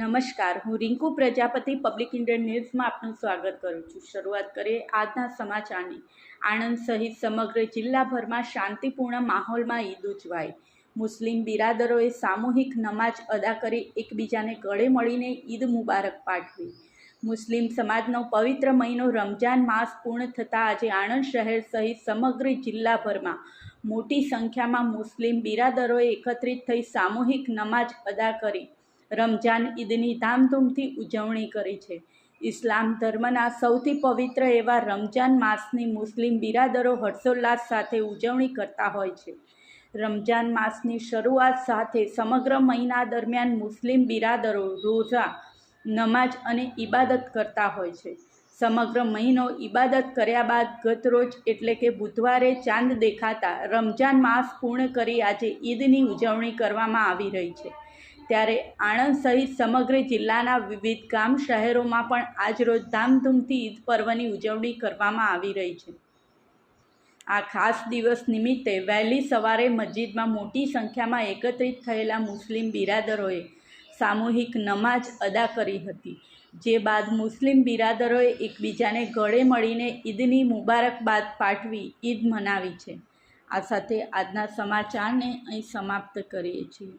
નમસ્કાર, હું Rinku Prajapati public Indian ન્યૂઝમાં આપનું સ્વાગત કરું છું। શરૂઆત કરીએ આજના સમાચારની। આણંદ સહિત સમગ્ર જિલ્લાભરમાં શાંતિપૂર્ણ માહોલમાં ઈદ ઉજવાઈ। મુસ્લિમ બિરાદરોએ સામૂહિક નમાજ અદા કરી એકબીજાને ગળે મળીને ઈદ મુબારક પાઠવી। મુસ્લિમ સમાજનો પવિત્ર મહિનો રમજાન માસ પૂર્ણ થતાં આજે આણંદ શહેર સહિત સમગ્ર જિલ્લાભરમાં મોટી સંખ્યામાં મુસ્લિમ બિરાદરોએ એકત્રિત થઈ સામૂહિક નમાજ અદા કરી રમજાન ઈદની ધામધૂમથી ઉજવણી કરી છે। ઇસ્લામ ધર્મના સૌથી પવિત્ર એવા રમજાન માસની મુસ્લિમ બિરાદરો હર્ષોલ્લાસ સાથે ઉજવણી કરતા હોય છે। રમજાન માસની શરૂઆત સાથે સમગ્ર મહિના દરમિયાન મુસ્લિમ બિરાદરો રોઝા, નમાજ અને ઇબાદત કરતા હોય છે। સમગ્ર મહિનો ઇબાદત કર્યા બાદ ગતરોજ એટલે કે બુધવારે ચાંદ દેખાતા રમજાન માસ પૂર્ણ કરી આજે ઈદની ઉજવણી કરવામાં આવી રહી છે। ત્યારે આણંદ સહિત સમગ્ર જિલ્લાના વિવિધ ગામ શહેરોમાં પણ આજરોજ ધામધૂમથી ઈદ પર્વની ઉજવણી કરવામાં આવી રહી છે। આ ખાસ દિવસ નિમિત્તે વહેલી સવારે મસ્જિદમાં મોટી સંખ્યામાં એકત્રિત થયેલા મુસ્લિમ બિરાદરોએ સામૂહિક નમાજ અદા કરી હતી, જે બાદ મુસ્લિમ બિરાદરોએ એકબીજાને ગળે મળીને ઈદની મુબારકબાદ પાઠવી ઈદ મનાવી છે। આ સાથે આજના સમાચારને અહીં સમાપ્ત કરીએ છીએ।